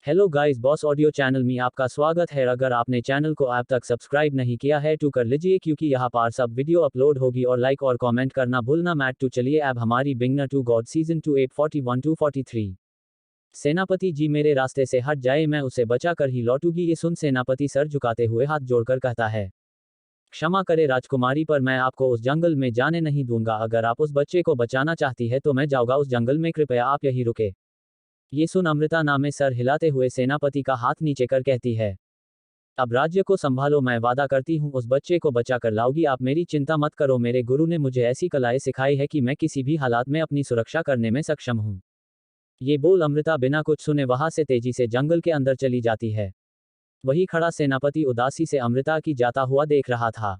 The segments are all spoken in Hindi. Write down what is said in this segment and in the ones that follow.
Hello guys, boss audio channel में आपका स्वागत है। अगर आपने चैनल को अब तक सब्सक्राइब नहीं किया है तो कर लीजिए, क्योंकि यहाँ पर सब वीडियो अपलोड होगी और लाइक और कमेंट करना भूलना मैट। टू चलिए अब हमारी beginner to god season 2 841 to 43। सेनापति जी मेरे रास्ते से हट जाए, मैं उसे बचा कर ही लौटूंगी। ये सुन सेनापति सर झुकाते हुए हाथ जोड़कर कहता है, क्षमा करे राजकुमारी, पर मैं आपको उस जंगल में जाने नहीं दूंगा। अगर आप उस बच्चे को बचाना चाहती है तो मैं जाऊंगा उस जंगल में, कृपया आप यही रुके। ये सुन अमृता नामे सर हिलाते हुए सेनापति का हाथ नीचे कर कहती है, अब राज्य को संभालो, मैं वादा करती हूँ उस बच्चे को बचा कर लाऊंगी। आप मेरी चिंता मत करो, मेरे गुरु ने मुझे ऐसी कलाएं सिखाई है कि मैं किसी भी हालात में अपनी सुरक्षा करने में सक्षम हूँ। ये बोल अमृता बिना कुछ सुने वहां से तेजी से जंगल के अंदर चली जाती है। वही खड़ा सेनापति उदासी से अमृता की जाता हुआ देख रहा था।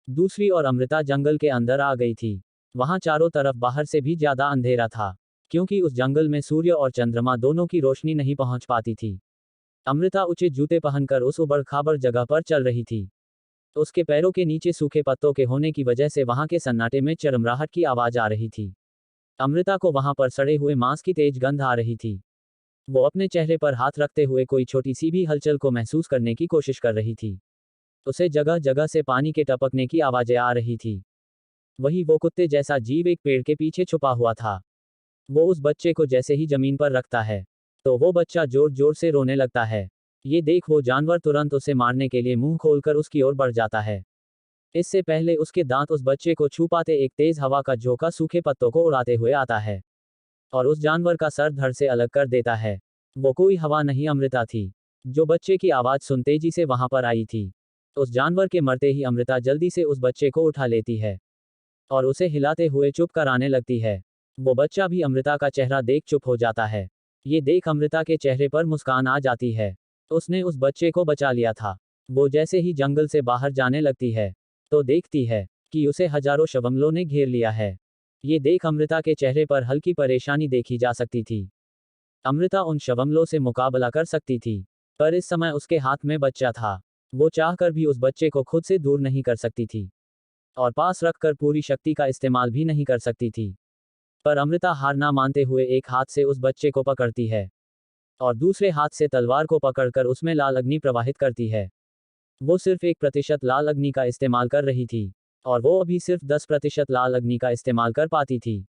दूसरी ओर अमृता जंगल के अंदर आ गई थी। वहां चारों तरफ बाहर से भी ज्यादा अंधेरा था, क्योंकि उस जंगल में सूर्य और चंद्रमा दोनों की रोशनी नहीं पहुंच पाती थी। अमृता ऊंचे जूते पहनकर उस उबड़ खाबड़ जगह पर चल रही थी। उसके पैरों के नीचे सूखे पत्तों के होने की वजह से वहां के सन्नाटे में चरमराहट की आवाज आ रही थी। अमृता को वहां पर सड़े हुए मांस की तेज गंध आ रही थी। वो अपने चेहरे पर हाथ रखते हुए कोई छोटी सी भी हलचल को महसूस करने की कोशिश कर रही थी। उसे जगह जगह से पानी के टपकने की आवाजें आ रही थी। वही वो कुत्ते जैसा जीव एक पेड़ के पीछे छुपा हुआ था। वो उस बच्चे को जैसे ही जमीन पर रखता है तो वो बच्चा जोर जोर से रोने लगता है। ये देख वो जानवर तुरंत उसे मारने के लिए मुंह खोलकर उसकी ओर बढ़ जाता है। इससे पहले उसके दांत उस बच्चे को छू पाते, एक तेज हवा का झोंका सूखे पत्तों को उड़ाते हुए आता है और उस जानवर का सर धड़ से अलग कर देता है। वो कोई हवा नहीं, अमृता थी, जो बच्चे की आवाज सुन तेजी से वहां पर आई थी। उस जानवर के मरते ही अमृता जल्दी से उस बच्चे को उठा लेती है और उसे हिलाते हुए चुप कराने लगती है। वो बच्चा भी अमृता का चेहरा देख चुप हो जाता है। ये देख अमृता के चेहरे पर मुस्कान आ जाती है। उसने उस बच्चे को बचा लिया था। वो जैसे ही जंगल से बाहर जाने लगती है तो देखती है कि उसे हजारों शवमलों ने घेर लिया है। ये देख अमृता के चेहरे पर हल्की परेशानी देखी जा सकती थी। अमृता उन शवमलों से मुकाबला कर सकती थी, पर इस समय उसके हाथ में बच्चा था। वो चाहकर भी उस बच्चे को खुद से दूर नहीं कर सकती थी और पास रखकर पूरी शक्ति का इस्तेमाल भी नहीं कर सकती थी। पर अमृता हार ना मानते हुए एक हाथ से उस बच्चे को पकड़ती है और दूसरे हाथ से तलवार को पकड़कर उसमें लाल अग्नि प्रवाहित करती है। वो सिर्फ 1% लाल अग्नि का इस्तेमाल कर रही थी और वो अभी सिर्फ 10% लाल अग्नि का इस्तेमाल कर पाती थी,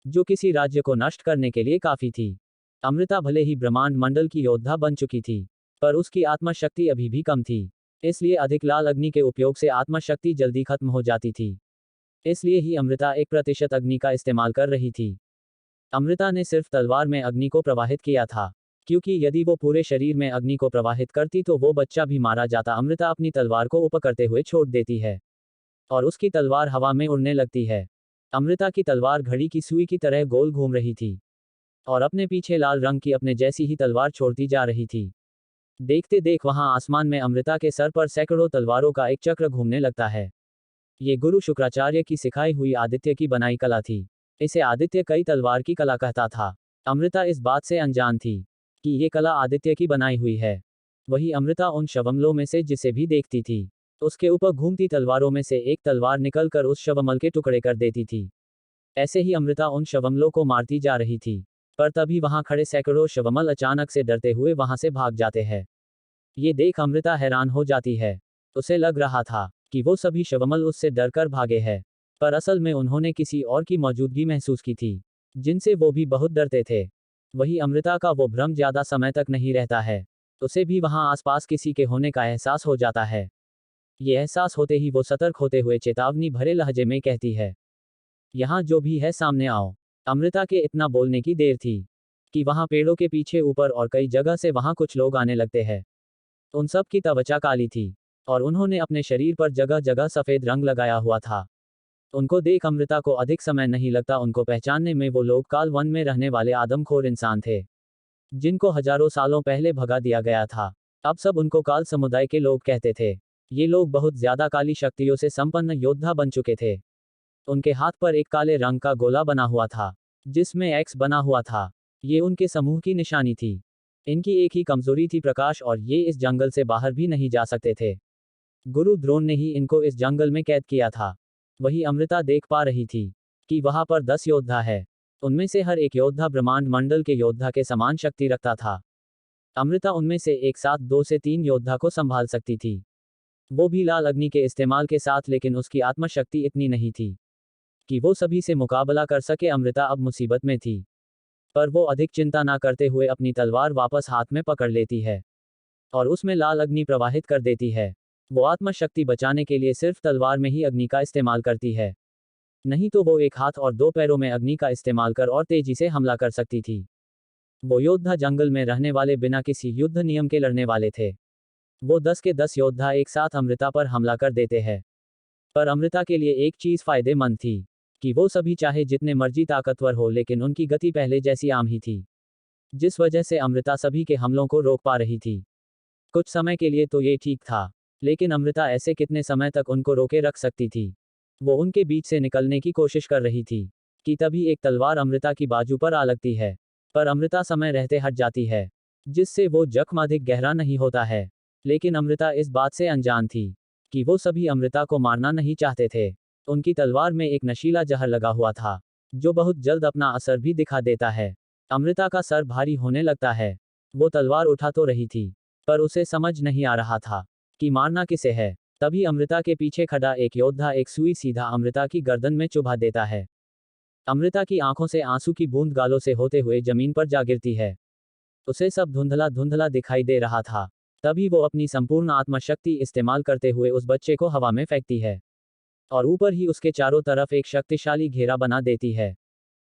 जो किसी राज्य को नष्ट करने के लिए काफी थी। अमृता भले ही ब्रह्मांड मंडल की योद्धा बन चुकी थी, पर उसकी आत्मशक्ति अभी भी कम थी। इसलिए अधिक लाल अग्नि के उपयोग से आत्मशक्ति जल्दी खत्म हो जाती थी। इसलिए ही अमृता 1% अग्नि का इस्तेमाल कर रही थी। अमृता ने सिर्फ तलवार में अग्नि को प्रवाहित किया था, क्योंकि यदि वो पूरे शरीर में अग्नि को प्रवाहित करती तो वो बच्चा भी मारा जाता। अमृता अपनी तलवार को ऊपर करते हुए छोड़ देती है और उसकी तलवार हवा में उड़ने लगती है। अमृता की तलवार घड़ी की सुई की तरह गोल घूम रही थी और अपने पीछे लाल रंग की अपने जैसी ही तलवार छोड़ती जा रही थी। देखते देख वहां आसमान में अमृता के सर पर सैकड़ों तलवारों का एक चक्र घूमने लगता है। ये गुरु शुक्राचार्य की सिखाई हुई आदित्य की बनाई कला थी। इसे आदित्य कई तलवार की कला कहता था। अमृता इस बात से अनजान थी कि ये कला आदित्य की बनाई हुई है। वही अमृता उन शवमलों में से जिसे भी देखती थी, उसके ऊपर घूमती तलवारों में से एक तलवार निकलकर उस शवमल के टुकड़े कर देती थी। ऐसे ही अमृता उन शवमलों को मारती जा रही थी, पर तभी वहां खड़े सैकड़ों शवमल अचानक से डरते हुए वहां से भाग जाते हैं। ये देख अमृता हैरान हो जाती है। उसे लग रहा था कि वो सभी शवमल उससे डरकर भागे हैं, पर असल में उन्होंने किसी और की मौजूदगी महसूस की थी, जिनसे वो भी बहुत डरते थे। वही अमृता का वो भ्रम ज्यादा समय तक नहीं रहता है। उसे भी वहां आसपास किसी के होने का एहसास हो जाता है। ये एहसास होते ही वो सतर्क होते हुए चेतावनी भरे लहजे में कहती है, यहाँ जो भी है सामने आओ। अमृता के इतना बोलने की देर थी कि वहां पेड़ों के पीछे, ऊपर और कई जगह से वहां कुछ लोग आने लगते हैं। उन सब की त्वचा काली थी और उन्होंने अपने शरीर पर जगह जगह सफेद रंग लगाया हुआ था। उनको देख अमृता को अधिक समय नहीं लगता उनको पहचानने में। वो लोग काल वन में रहने वाले आदमखोर इंसान थे, जिनको हजारों सालों पहले भगा दिया गया था। अब सब उनको काल समुदाय के लोग कहते थे। ये लोग बहुत ज्यादा काली शक्तियों से संपन्न योद्धा बन चुके थे। उनके हाथ पर एक काले रंग का गोला बना हुआ था, जिसमें एक्स बना हुआ था। ये उनके समूह की निशानी थी। इनकी एक ही कमजोरी थी, प्रकाश, और ये इस जंगल से बाहर भी नहीं जा सकते थे। गुरु द्रोण ने ही इनको इस जंगल में कैद किया था। वही अमृता देख पा रही थी कि वहां पर 10 योद्धा है। उनमें से हर एक योद्धा ब्रह्मांड मंडल के योद्धा के समान शक्ति रखता था। अमृता उनमें से एक साथ 2 से 3 योद्धा को संभाल सकती थी, वो भी लाल अग्नि के इस्तेमाल के साथ, लेकिन उसकी आत्मशक्ति इतनी नहीं थी कि वो सभी से मुकाबला कर सके। अमृता अब मुसीबत में थी, पर वो अधिक चिंता ना करते हुए अपनी तलवार वापस हाथ में पकड़ लेती है और उसमें लाल अग्नि प्रवाहित कर देती है। वो आत्मशक्ति बचाने के लिए सिर्फ तलवार में ही अग्नि का इस्तेमाल करती है, नहीं तो वो एक हाथ और 2 पैरों में अग्नि का इस्तेमाल कर और तेजी से हमला कर सकती थी। वो योद्धा जंगल में रहने वाले बिना किसी युद्ध नियम के लड़ने वाले थे। वो 10 के 10 योद्धा एक साथ अमृता पर हमला कर देते हैं, पर अमृता के लिए एक चीज फायदेमंद थी कि वो सभी चाहे जितने मर्जी ताकतवर हो, लेकिन उनकी गति पहले जैसी आम ही थी, जिस वजह से अमृता सभी के हमलों को रोक पा रही थी। कुछ समय के लिए तो ये ठीक था, लेकिन अमृता ऐसे कितने समय तक उनको रोके रख सकती थी। वो उनके बीच से निकलने की कोशिश कर रही थी कि तभी एक तलवार अमृता की बाजू पर आ लगती है, पर अमृता समय रहते हट जाती है, जिससे वो जख्म अधिक गहरा नहीं होता है। लेकिन अमृता इस बात से अनजान थी कि वो सभी अमृता को मारना नहीं चाहते थे। उनकी तलवार में एक नशीला जहर लगा हुआ था, जो बहुत जल्द अपना असर भी दिखा देता है। अमृता का सर भारी होने लगता है। वो तलवार उठा तो रही थी, पर उसे समझ नहीं आ रहा था कि मारना किसे है। तभी अमृता के पीछे खड़ा एक योद्धा एक सुई सीधा अमृता की गर्दन में चुभा देता है। अमृता की आंखों से आंसू की बूंद गालों से होते हुए जमीन पर जा गिरती है। उसे सब धुंधला धुंधला दिखाई दे रहा था। तभी वो अपनी संपूर्ण आत्मशक्ति इस्तेमाल करते हुए उस बच्चे को हवा में फेंकती है और ऊपर ही उसके चारों तरफ एक शक्तिशाली घेरा बना देती है।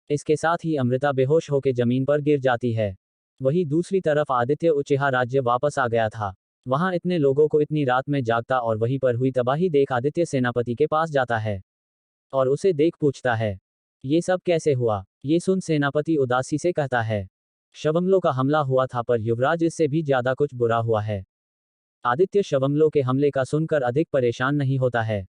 इसके साथ ही अमृता बेहोश होकर जमीन पर गिर जाती है। वहीं दूसरी तरफ आदित्य उचेहा राज्य वापस आ गया था। वहां इतने लोगों को इतनी रात में जागता और वहीं पर हुई तबाही देख आदित्य सेनापति के पास जाता है और उसे देख पूछता है, ये सब कैसे हुआ। ये सुन सेनापति उदासी से कहता है, शवमलो का हमला हुआ था, पर युवराज इससे भी ज्यादा कुछ बुरा हुआ है। आदित्य शवमलो के हमले का सुनकर अधिक परेशान नहीं होता है।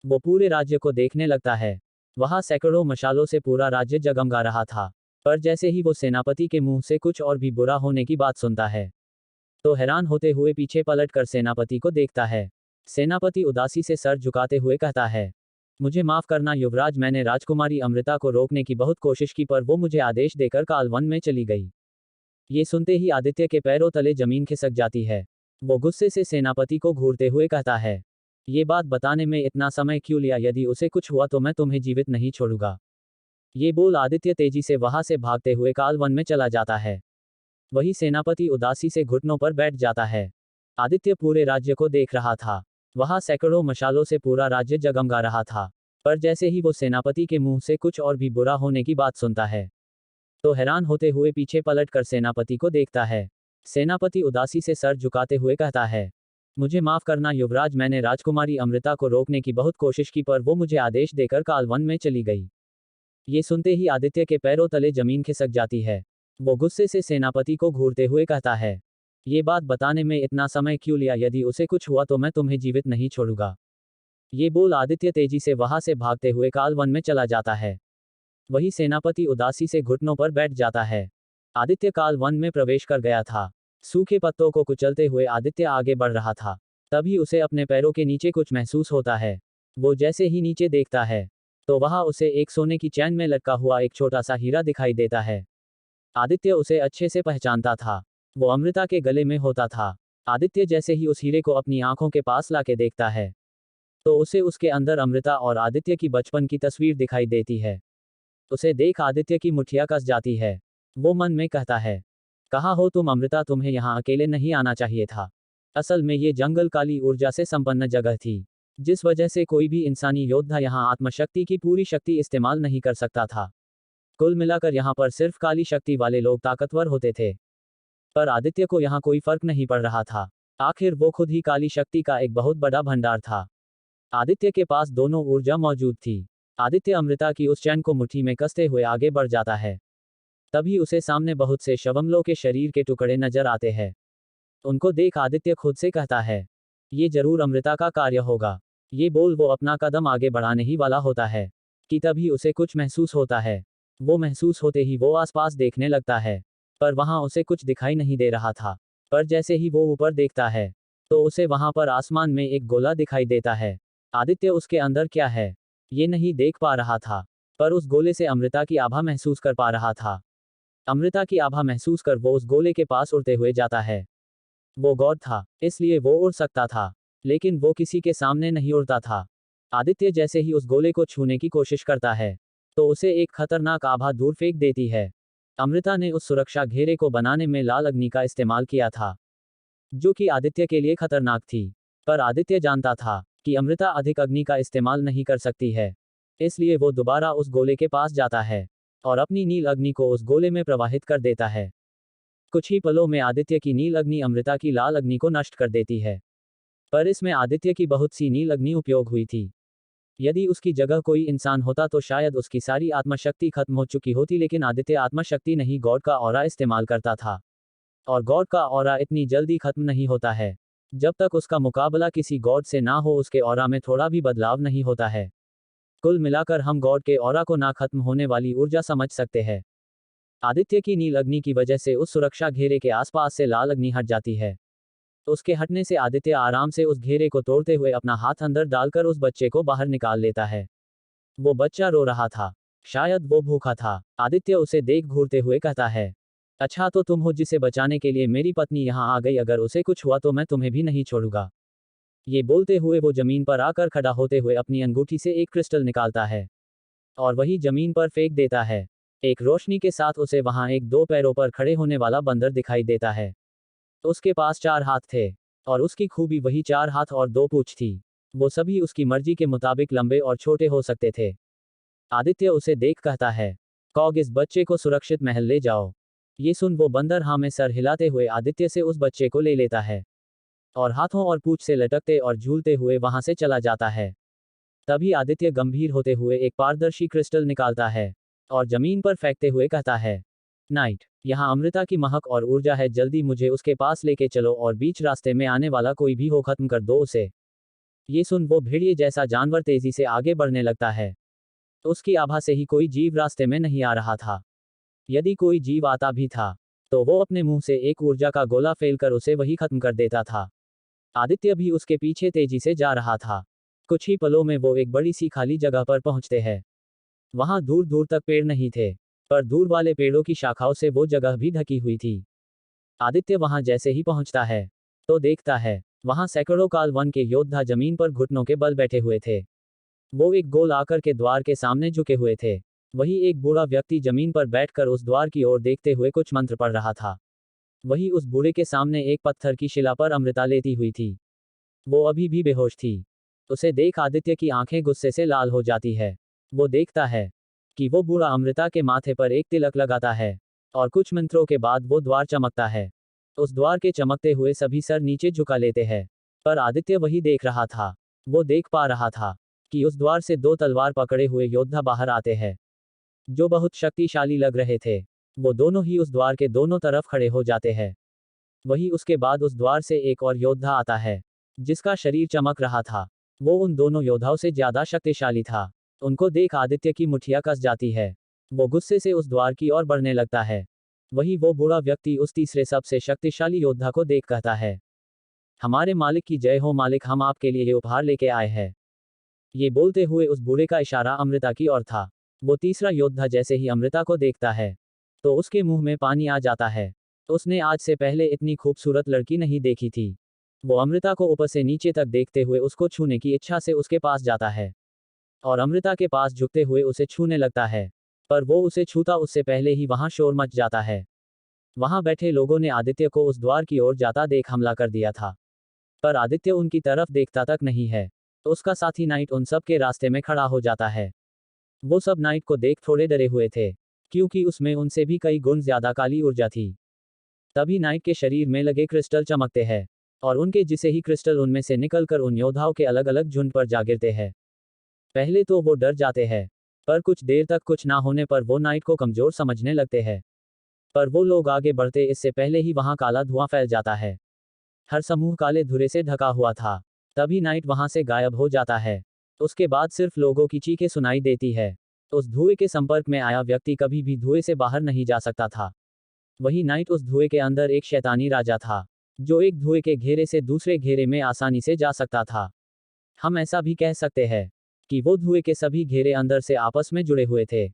वो पूरे राज्य को देखने लगता है। वहां सैकड़ों मशालों से पूरा राज्य जगमगा रहा था, पर जैसे ही वो सेनापति के मुंह से कुछ और भी बुरा होने की बात सुनता है, तो हैरान होते हुए पीछे पलट कर सेनापति को देखता है। सेनापति उदासी से सर झुकाते हुए कहता है, मुझे माफ करना युवराज, मैंने राजकुमारी अमृता को रोकने की बहुत कोशिश की, पर वो मुझे आदेश देकर कालवन में चली गई। ये सुनते ही आदित्य के पैरों तले जमीन खिसक जाती है। वो गुस्से से सेनापति को घूरते हुए कहता है, ये बात बताने में इतना समय क्यों लिया, यदि उसे कुछ हुआ तो मैं तुम्हें जीवित नहीं छोड़ूंगा। ये बोल आदित्य तेजी से वहां से भागते हुए कालवन में चला जाता है। वही सेनापति उदासी से घुटनों पर बैठ जाता है। आदित्य पूरे राज्य को देख रहा था। वहां सैकड़ों मशालों से पूरा राज्य जगमगा रहा था, पर जैसे ही वो सेनापति के मुंह से कुछ और भी बुरा होने की बात सुनता है, तो हैरान होते हुए पीछे पलट कर सेनापति को देखता है। सेनापति उदासी से सर झुकाते हुए कहता है, मुझे माफ करना युवराज, मैंने राजकुमारी अमृता को रोकने की बहुत कोशिश की, पर वो मुझे आदेश देकर कालवन में चली गई। ये सुनते ही आदित्य के पैरों तले जमीन खिसक जाती है। वो गुस्से से सेनापति को घूरते हुए कहता है, ये बात बताने में इतना समय क्यों लिया, यदि उसे कुछ हुआ तो मैं तुम्हें जीवित नहीं छोड़ूंगा। ये बोल आदित्य तेजी से वहां से भागते हुए कालवन में चला जाता है। वही सेनापति उदासी से घुटनों पर बैठ जाता है। आदित्य कालवन में प्रवेश कर गया था। सूखे पत्तों को कुचलते हुए आदित्य आगे बढ़ रहा था। तभी उसे अपने पैरों के नीचे कुछ महसूस होता है। वो जैसे ही नीचे देखता है, तो वहां उसे एक सोने की चैन में लटका हुआ एक छोटा सा हीरा दिखाई देता है। आदित्य उसे अच्छे से पहचानता था। वो अमृता के गले में होता था। आदित्य जैसे ही उस हीरे को अपनी आंखों के पास लाके देखता है, तो उसे उसके अंदर अमृता और आदित्य की बचपन की तस्वीर दिखाई देती है। उसे देख आदित्य की मुठ्ठियां कस जाती है। वो मन में कहता है, कहाँ हो तुम अमृता, तुम्हें यहाँ अकेले नहीं आना चाहिए था। असल में ये जंगल काली ऊर्जा से संपन्न जगह थी, जिस वजह से कोई भी इंसानी योद्धा यहाँ आत्मशक्ति की पूरी शक्ति इस्तेमाल नहीं कर सकता था। कुल मिलाकर यहाँ पर सिर्फ काली शक्ति वाले लोग ताकतवर होते थे। पर आदित्य को यहाँ कोई फर्क नहीं पड़ रहा था। आखिर वो खुद ही काली शक्ति का एक बहुत बड़ा भंडार था। आदित्य के पास दोनों ऊर्जा मौजूद थी। आदित्य अमृता की उस चैन को मुट्ठी में कसते हुए आगे बढ़ जाता है। तभी उसे सामने बहुत से शवमलों के शरीर के टुकड़े नजर आते हैं। उनको देख आदित्य खुद से कहता है, ये जरूर अमृता का कार्य होगा। ये बोल वो अपना कदम आगे बढ़ाने ही वाला होता है कि तभी उसे कुछ महसूस होता है। वो महसूस होते ही वो आसपास देखने लगता है, पर वहां उसे कुछ दिखाई नहीं दे रहा था। पर जैसे ही वो ऊपर देखता है, तो उसे वहां पर आसमान में एक गोला दिखाई देता है। आदित्य उसके अंदर क्या है ये नहीं देख पा रहा था, पर उस गोले से अमृता की आभा महसूस कर पा रहा था। अमृता की आभा महसूस कर वो उस गोले के पास उड़ते हुए जाता है। वो गॉड था, इसलिए वो उड़ सकता था, लेकिन वो किसी के सामने नहीं उड़ता था। आदित्य जैसे ही उस गोले को छूने की कोशिश करता है, तो उसे एक खतरनाक आभा दूर फेंक देती है। अमृता ने उस सुरक्षा घेरे को बनाने में लाल अग्नि का इस्तेमाल किया था, जो कि आदित्य के लिए खतरनाक थी। पर आदित्य जानता था कि अमृता अधिक अग्नि का इस्तेमाल नहीं कर सकती है, इसलिए वो दोबारा उस गोले के पास जाता है और अपनी नील अग्नि को उस गोले में प्रवाहित कर देता है। कुछ ही पलों में आदित्य की नील अग्नि अमृता की लाल अग्नि को नष्ट कर देती है। पर इसमें आदित्य की बहुत सी नील अग्नि उपयोग हुई थी। यदि उसकी जगह कोई इंसान होता तो शायद उसकी सारी आत्मशक्ति खत्म हो चुकी होती, लेकिन आदित्य आत्मशक्ति नहीं, गॉड का ऑरा इस्तेमाल करता था। और गॉड का ऑरा इतनी जल्दी खत्म नहीं होता है। जब तक उसका मुकाबला किसी गॉड से ना हो, उसके ऑरा में थोड़ा भी बदलाव नहीं होता है। कुल मिलाकर हम गॉड के ऑरा को ना खत्म होने वाली ऊर्जा समझ सकते हैं। आदित्य की नील अग्नि की वजह से उस सुरक्षा घेरे के आसपास से लाल अग्नि हट जाती है। उसके हटने से आदित्य आराम से उस घेरे को तोड़ते हुए अपना हाथ अंदर डालकर उस बच्चे को बाहर निकाल लेता है। वो बच्चा रो रहा था, शायद वो भूखा था। आदित्य उसे देख घूरते हुए कहता है, अच्छा तो तुम हो जिसे बचाने के लिए मेरी पत्नी यहाँ आ गई, अगर उसे कुछ हुआ तो मैं तुम्हें भी नहीं छोड़ूंगा। ये बोलते हुए वो जमीन पर आकर खड़ा होते हुए अपनी अंगूठी से एक क्रिस्टल निकालता है और वही जमीन पर फेंक देता है। एक रोशनी के साथ उसे वहां एक दो पैरों पर खड़े होने वाला बंदर दिखाई देता है। उसके पास 4 हाथ थे, और उसकी खूबी वही 4 हाथ और 2 पूंछ थी। वो सभी उसकी मर्जी के मुताबिक लंबे और छोटे हो सकते थे। आदित्य उसे देख कहता है, कॉग इस बच्चे को सुरक्षित महल ले जाओ। ये सुन वो बंदर हाँ में सर हिलाते हुए आदित्य से उस बच्चे को ले लेता है और हाथों और पूंछ से लटकते और झूलते हुए वहां से चला जाता है। तभी आदित्य गंभीर होते हुए एक पारदर्शी क्रिस्टल निकालता है और जमीन पर फेंकते हुए कहता है, नाइट, यहाँ अमृता की महक और ऊर्जा है, जल्दी मुझे उसके पास लेके चलो और बीच रास्ते में आने वाला कोई भी हो खत्म कर दो उसे। ये सुन वो भेड़िए जैसा जानवर तेजी से आगे बढ़ने लगता है। उसकी आभा से ही कोई जीव रास्ते में नहीं आ रहा था। यदि कोई जीव आता भी था, तो वो अपने मुंह से एक ऊर्जा का गोला फेलकर उसे वही खत्म कर देता था। आदित्य भी उसके पीछे तेजी से जा रहा था। कुछ ही पलों में वो एक बड़ी सी खाली जगह पर पहुंचते हैं। वहां दूर दूर तक पेड़ नहीं थे, पर दूर वाले पेड़ों की शाखाओं से वो जगह भी ढकी हुई थी। आदित्य वहां जैसे ही पहुंचता है, तो देखता है वहां सैकड़ों काल वन के योद्धा जमीन पर घुटनों के बल बैठे हुए थे। वो एक गोल आकर के द्वार के सामने झुके हुए थे। वही एक बूढ़ा व्यक्ति जमीन पर बैठकर उस द्वार की ओर देखते हुए कुछ मंत्र पढ़ रहा था। वही उस बूढ़े के सामने एक पत्थर की शिला पर अमृता लेटी हुई थी। वो अभी भी बेहोश थी। उसे देख आदित्य की आंखें गुस्से से लाल हो जाती है। वो देखता है कि वो बूढ़ा अमृता के माथे पर एक तिलक लगाता है और कुछ मंत्रों के बाद वो द्वार चमकता है। उस द्वार के चमकते हुए सभी सर नीचे झुका लेते हैं। पर आदित्य वही देख रहा था। वो देख पा रहा था कि उस द्वार से 2 तलवार पकड़े हुए योद्धा बाहर आते हैं, जो बहुत शक्तिशाली लग रहे थे। वो दोनों ही उस द्वार के दोनों तरफ खड़े हो जाते हैं। वही उसके बाद उस द्वार से एक और योद्धा आता है, जिसका शरीर चमक रहा था। वो उन दोनों योद्धाओं से ज्यादा शक्तिशाली था। उनको देख आदित्य की मुठ्ठियां कस जाती है। वो गुस्से से उस द्वार की ओर बढ़ने लगता है। वही वो बूढ़ा व्यक्ति उस तीसरे सबसे शक्तिशाली योद्धा को देख कहता है, हमारे मालिक की जय हो मालिक, हम आपके लिए ये उपहार लेके आए हैं। ये बोलते हुए उस बूढ़े का इशारा अमृता की ओर था। वो तीसरा योद्धा जैसे ही अमृता को देखता है, तो उसके मुंह में पानी आ जाता है। उसने आज से पहले इतनी खूबसूरत लड़की नहीं देखी थी। वो अमृता को ऊपर से नीचे तक देखते हुए उसको छूने की इच्छा से उसके पास जाता है और अमृता के पास झुकते हुए उसे छूने लगता है। पर वो उसे छूता उससे पहले ही वहां शोर मच जाता है। वहां बैठे लोगों ने आदित्य को उस द्वार की ओर जाता देख हमला कर दिया था, पर आदित्य उनकी तरफ देखता तक नहीं है। तो उसका साथी नाइट उन सब के रास्ते में खड़ा हो जाता है। वो सब नाइट को देख थोड़े डरे हुए थे, क्योंकि उसमें उनसे भी कई गुण ज्यादा काली ऊर्जा थी। तभी नाइट के शरीर में लगे क्रिस्टल चमकते हैं और उनके जिसे ही क्रिस्टल उनमें से निकलकर उन योद्धाओं के अलग अलग झुंड पर जा गिरते हैं। पहले तो वो डर जाते हैं, पर कुछ देर तक कुछ ना होने पर वो नाइट को कमजोर समझने लगते हैं। पर वो लोग आगे बढ़ते इससे पहले ही वहां काला धुआं फैल जाता है। हर समूह काले धुरे से ढका हुआ था। तभी नाइट वहां से गायब हो जाता है। उसके बाद सिर्फ लोगों की चीखें सुनाई देती है। उस धुएं के संपर्क में आया व्यक्ति कभी भी धुएं से बाहर नहीं जा सकता था। वही नाइट उस धुएं के अंदर एक शैतानी राजा था, जो एक धुएं के घेरे से दूसरे घेरे में आसानी से जा सकता था। हम ऐसा भी कह सकते हैं कि वो धुएं के सभी घेरे अंदर से आपस में जुड़े हुए थे।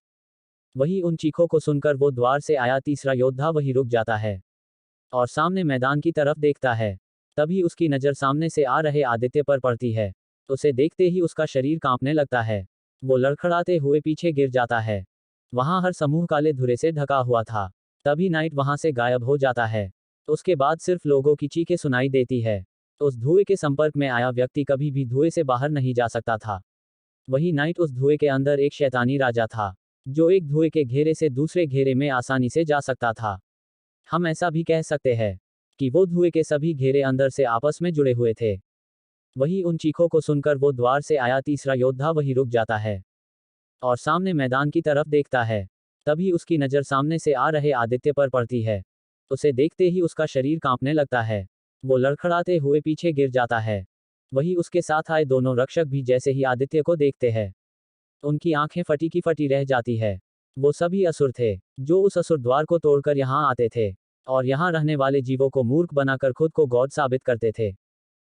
वही उन चीखों को सुनकर वो द्वार से आया तीसरा योद्धा वही रुक जाता है और सामने मैदान की तरफ देखता है। तभी उसकी नज़र सामने से आ रहे आदित्य पर पड़ती है। उसे देखते ही उसका शरीर कांपने लगता है। वो लड़खड़ाते हुए पीछे गिर जाता है। वहां हर समूह काले धुरे से ढका हुआ था। तभी नाइट वहां से गायब हो जाता है। उसके बाद सिर्फ लोगों की चीखें सुनाई देती है। उस धुएं के संपर्क में आया व्यक्ति कभी भी धुएं से बाहर नहीं जा सकता था। वही नाइट उस धुएं के अंदर एक शैतानी राजा था, जो एक धुएं के घेरे से दूसरे घेरे में आसानी से जा सकता था। हम ऐसा भी कह सकते हैं कि वो धुएं के सभी घेरे अंदर से आपस में जुड़े हुए थे। वही उन चीखों को सुनकर वो द्वार से आया तीसरा योद्धा वही रुक जाता है और सामने मैदान की तरफ देखता है। तभी उसकी नज़र सामने से आ रहे आदित्य पर पड़ती है। उसे देखते ही उसका शरीर कांपने लगता है। वो लड़खड़ाते हुए पीछे गिर जाता है। वही उसके साथ आए दोनों रक्षक भी जैसे ही आदित्य को देखते हैं, उनकी आंखें फटी की फटी रह जाती है। वो सभी असुर थे, जो उस असुर द्वार को तोड़कर यहाँ आते थे और यहाँ रहने वाले जीवों को मूर्ख बनाकर खुद को गॉड साबित करते थे।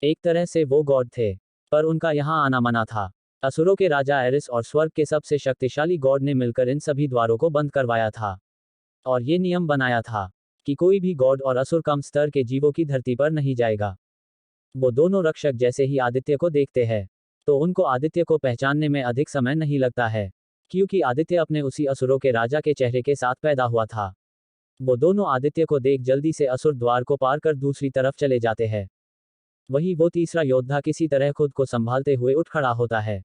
एक तरह से वो गॉड थे, पर उनका यहाँ आना मना था। असुरों के राजा एरिस और स्वर्ग के सबसे शक्तिशाली गॉड ने मिलकर इन सभी द्वारों को बंद करवाया था और ये नियम बनाया था कि कोई भी गॉड और असुर कम स्तर के जीवों की धरती पर नहीं जाएगा। वो दोनों रक्षक जैसे ही आदित्य को देखते हैं, तो उनको आदित्य को पहचानने में अधिक समय नहीं लगता है, क्योंकि आदित्य अपने उसी असुरों के राजा के चेहरे के साथ पैदा हुआ था। वो दोनों आदित्य को देख जल्दी से असुर द्वार को पार कर दूसरी तरफ चले जाते हैं। वही वो तीसरा योद्धा किसी तरह खुद को संभालते हुए उठ खड़ा होता है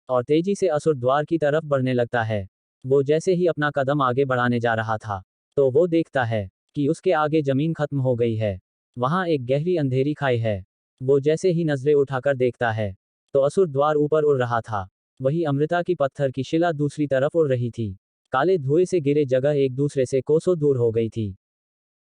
और तेजी से असुर द्वार की तरफ बढ़ने लगता है। वो जैसे ही अपना कदम आगे बढ़ाने जा रहा था, तो वो देखता है कि उसके आगे जमीन खत्म हो गई है। वहां एक गहरी अंधेरी खाई है। वो जैसे ही नजरें उठाकर देखता है, तो असुर द्वार ऊपर उड़ रहा था। वही अमृता की पत्थर की शिला दूसरी तरफ उड़ रही थी। काले धुएं से घिरे जगह एक दूसरे से कोसों दूर हो गई थी।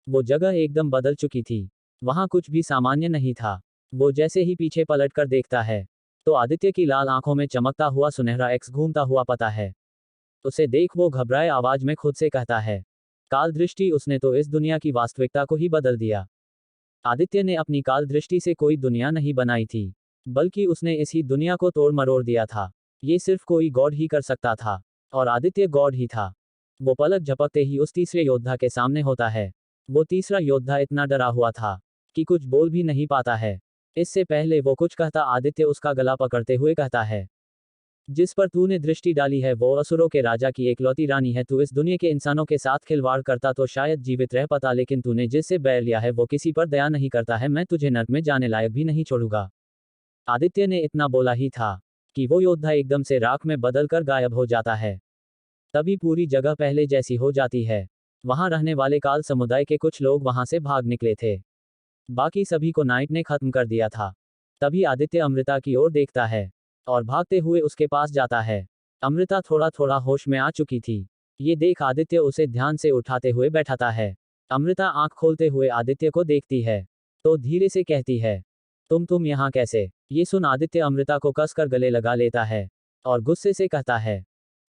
वो जगह एकदम बदल चुकी थी। वहां कुछ भी सामान्य नहीं था। वो जैसे ही पीछे पलट कर देखता है, तो आदित्य की लाल आंखों में चमकता हुआ सुनहरा एक्स घूमता हुआ पता है। उसे देख वो घबराए आवाज में खुद से कहता है, काल दृष्टि, उसने तो इस दुनिया की वास्तविकता को ही बदल दिया। आदित्य ने अपनी काल दृष्टि से कोई दुनिया नहीं बनाई थी, बल्कि उसने इसी दुनिया को तोड़ मरोड़ दिया था। ये सिर्फ कोई गॉड ही कर सकता था, और आदित्य गॉड ही था। वो पलक झपकते ही उस तीसरे योद्धा के सामने होता है। वो तीसरा योद्धा इतना डरा हुआ था कि कुछ बोल भी नहीं पाता है। इससे पहले वो कुछ कहता, आदित्य उसका गला पकड़ते हुए कहता है, जिस पर तूने दृष्टि डाली है वो असुरों के राजा की एकलौती रानी है। तू इस दुनिया के इंसानों के साथ खिलवाड़ करता तो शायद जीवित रह पाता, लेकिन तूने जिससे बैर लिया है वो किसी पर दया नहीं करता है। मैं तुझे नर्क में जाने लायक भी नहीं छोड़ूंगा। आदित्य ने इतना बोला ही था कि वो योद्धा एकदम से राख में बदलकर गायब हो जाता है। तभी पूरी जगह पहले जैसी हो जाती है। वहां रहने वाले काल समुदाय के कुछ लोग वहां से भाग निकले थे। बाकी सभी को नाइट ने खत्म कर दिया था। तभी आदित्य अमृता की ओर देखता है और भागते हुए उसके पास जाता है। अमृता थोड़ा थोड़ा होश में आ चुकी थी। ये देख आदित्य उसे ध्यान से उठाते हुए बैठाता है। अमृता आंख खोलते हुए आदित्य को देखती है, तो धीरे से कहती है, तुम यहाँ कैसे? ये सुन आदित्य अमृता को कसकर गले लगा लेता है और गुस्से से कहता है,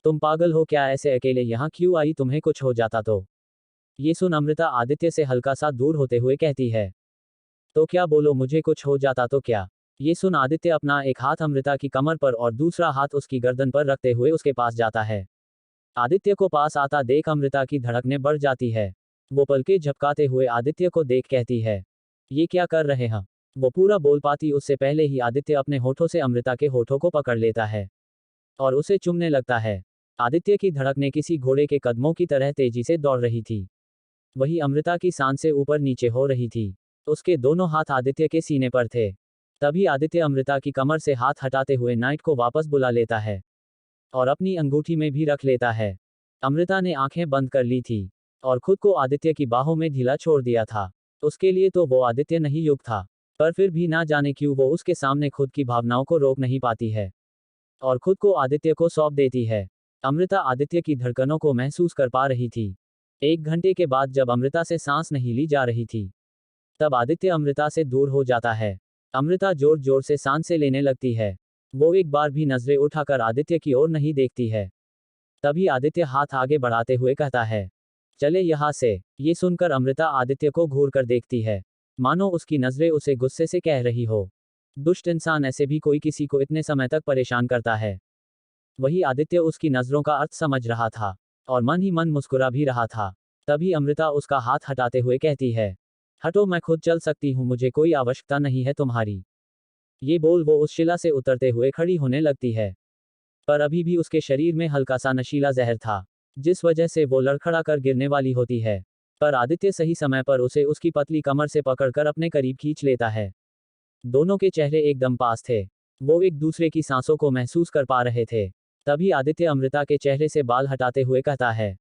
तुम पागल हो क्या? ऐसे अकेले यहाँ क्यों आई? तुम्हें कुछ हो जाता तो? ये सुन अमृता आदित्य से हल्का सा दूर होते हुए कहती है, तो क्या बोलो, मुझे कुछ हो जाता तो क्या? ये सुन आदित्य अपना एक हाथ अमृता की कमर पर और दूसरा हाथ उसकी गर्दन पर रखते हुए उसके पास जाता है। आदित्य को पास आता देख अमृता की धड़कनें बढ़ जाती है। वो पलके झपकाते हुए आदित्य को देख कहती है, ये क्या कर रहे हैं? वो पूरा बोल पाती उससे पहले ही आदित्य अपने होठों से अमृता के होठों को पकड़ लेता है और उसे चूमने लगता है। आदित्य की धड़कनें किसी घोड़े के कदमों की तरह तेजी से दौड़ रही थी। वही अमृता की सांसें ऊपर नीचे हो रही थी। उसके दोनों हाथ आदित्य के सीने पर थे। तभी आदित्य अमृता की कमर से हाथ हटाते हुए नाइट को वापस बुला लेता है और अपनी अंगूठी में भी रख लेता है। अमृता ने आंखें बंद कर ली थी और खुद को आदित्य की बाहों में ढीला छोड़ दिया था। उसके लिए तो वो आदित्य नहीं युक्त था, पर फिर भी ना जाने क्यों वो उसके सामने खुद की भावनाओं को रोक नहीं पाती है और खुद को आदित्य को सौंप देती है। अमृता आदित्य की धड़कनों को महसूस कर पा रही थी। 1 घंटे के बाद जब अमृता से सांस नहीं ली जा रही थी, तब आदित्य अमृता से दूर हो जाता है। अमृता जोर जोर से सांसें लेने लगती है। वो एक बार भी नजरें उठाकर आदित्य की ओर नहीं देखती है। तभी आदित्य हाथ आगे बढ़ाते हुए कहता है, चले यहाँ से। ये सुनकर अमृता आदित्य को घूर कर देखती है, मानो उसकी नजरें उसे गुस्से से कह रही हो, दुष्ट इंसान, ऐसे भी कोई किसी को इतने समय तक परेशान करता है। वही आदित्य उसकी नजरों का अर्थ समझ रहा था। और मन ही मन मुस्कुरा भी रहा था। तभी अमृता उसका हाथ हटाते हुए कहती है, हटो, मैं खुद चल सकती हूँ, मुझे कोई आवश्यकता नहीं है तुम्हारी। ये बोल वो उस शिला से उतरते हुए खड़ी होने लगती है। पर अभी भी उसके शरीर में हल्का सा नशीला जहर था, जिस वजह से वो लड़खड़ा कर गिरने वाली होती है। पर आदित्य सही समय पर उसे उसकी पतली कमर से पकड़कर अपने करीब खींच लेता है। दोनों के चेहरे एकदम पास थे। वो एक दूसरे की सांसों को महसूस कर पा रहे थे। तभी आदित्य अमृता के चेहरे से बाल हटाते हुए कहता है,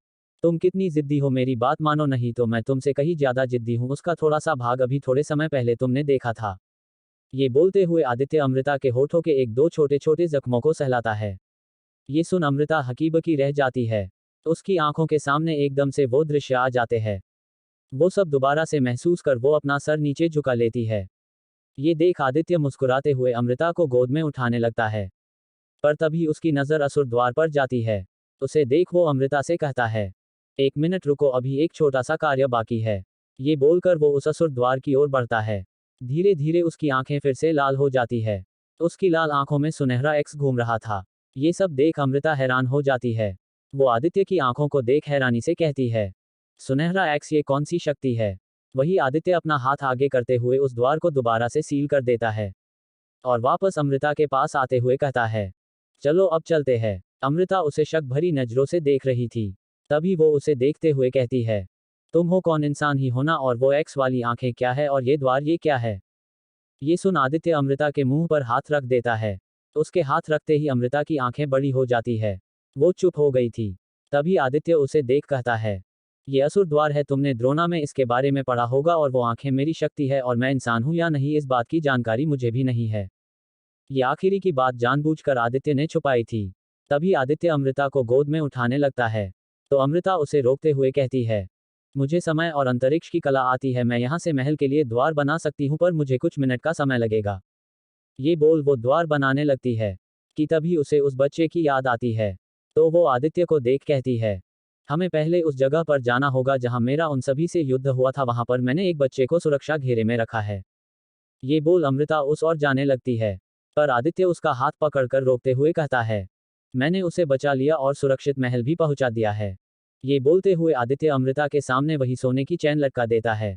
तुम कितनी जिद्दी हो, मेरी बात मानो, नहीं तो मैं तुमसे कहीं ज्यादा जिद्दी हूँ। उसका थोड़ा सा भाग अभी थोड़े समय पहले तुमने देखा था। ये बोलते हुए आदित्य अमृता के होठों के एक दो छोटे छोटे जख्मों को सहलाता है। ये सुन अमृता हकीबकी रह जाती है। उसकी आंखों के सामने एकदम से वो दृश्य आ जाते हैं। वो सब दोबारा से महसूस कर वो अपना सर नीचे झुका लेती है। ये देख आदित्य मुस्कुराते हुए अमृता को गोद में उठाने लगता है। पर तभी उसकी नजर असुर द्वार पर जाती है। उसे देख वो अमृता से कहता है, एक मिनट रुको, अभी एक छोटा सा कार्य बाकी है। ये बोलकर वो उस असुर द्वार की ओर बढ़ता है। धीरे धीरे उसकी आंखें फिर से लाल हो जाती है। उसकी लाल आंखों में सुनहरा एक्स घूम रहा था। ये सब देख अमृता हैरान हो जाती है। वो आदित्य की आंखों को देख हैरानी से कहती है, सुनहरा एक्स, ये कौन सी शक्ति है? वही आदित्य अपना हाथ आगे करते हुए उस द्वार को दोबारा से सील कर देता है। और वापस अमृता के पास आते हुए कहता है, चलो अब चलते हैं। अमृता उसे शक भरी नजरों से देख रही थी। तभी वो उसे देखते हुए कहती है, तुम हो कौन? इंसान ही हो ना? और वो एक्स वाली आंखें क्या है? और ये द्वार ये क्या है? ये सुन आदित्य अमृता के मुंह पर हाथ रख देता है। उसके हाथ रखते ही अमृता की आंखें बड़ी हो जाती है। वो चुप हो गई थी। तभी आदित्य उसे देख कहता है, ये असुर द्वार है, तुमने द्रोणा में इसके बारे में पढ़ा होगा, और वो आंखें मेरी शक्ति है, और मैं इंसान हूं या नहीं इस बात की जानकारी मुझे भी नहीं है। ये आखिरी की बात जानबूझकर आदित्य ने छुपाई थी। तभी आदित्य अमृता को गोद में उठाने लगता है। तो अमृता उसे रोकते हुए कहती है, मुझे समय और अंतरिक्ष की कला आती है, मैं यहाँ से महल के लिए द्वार बना सकती हूँ, पर मुझे कुछ मिनट का समय लगेगा। ये बोल वो द्वार बनाने लगती है कि तभी उसे उस बच्चे की याद आती है। तो वो आदित्य को देख कहती है, हमें पहले उस जगह पर जाना होगा जहां मेरा उन सभी से युद्ध हुआ था, वहां पर मैंने एक बच्चे को सुरक्षा घेरे में रखा है। ये बोल अमृता उस ओर जाने लगती है। पर आदित्य उसका हाथ पकड़कर रोकते हुए कहता है, मैंने उसे बचा लिया और सुरक्षित महल भी पहुंचा दिया है। ये बोलते हुए आदित्य अमृता के सामने वही सोने की चैन लटका देता है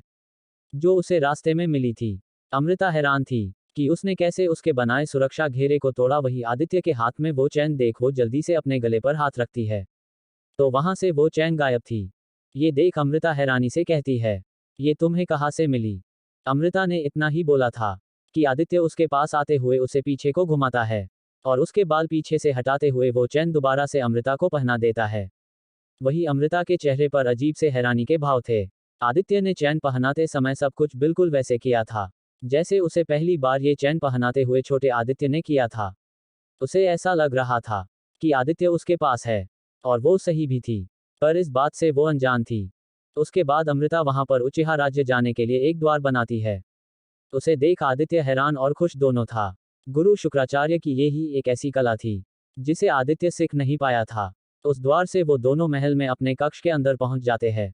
जो उसे रास्ते में मिली थी। अमृता हैरान थी कि उसने कैसे उसके बनाए सुरक्षा घेरे को तोड़ा। वही आदित्य के हाथ में वो चैन देख वो जल्दी से अपने गले पर हाथ रखती है, तो वहां से वो चैन गायब थी। ये देख अमृता हैरानी से कहती है, ये तुम्हें कहाँ से मिली? अमृता ने इतना ही बोला था कि आदित्य उसके पास आते हुए उसे पीछे को घुमाता है और उसके बाल पीछे से हटाते हुए वो चैन दोबारा से अमृता को पहना देता है। वही अमृता के चेहरे पर अजीब से हैरानी के भाव थे। आदित्य ने चैन पहनाते समय सब कुछ बिल्कुल वैसे किया था जैसे उसे पहली बार ये चैन पहनाते हुए छोटे आदित्य ने किया था। उसे ऐसा लग रहा था कि आदित्य उसके पास है, और वो सही भी थी, पर इस बात से वो अनजान थी। उसके बाद अमृता वहां पर उचिहा राज्य जाने के लिए एक द्वार बनाती है। उसे देख आदित्य हैरान और खुश दोनों था। गुरु शुक्राचार्य की ये ही एक ऐसी कला थी जिसे आदित्य सीख नहीं पाया था। उस द्वार से वो दोनों महल में अपने कक्ष के अंदर पहुंच जाते हैं।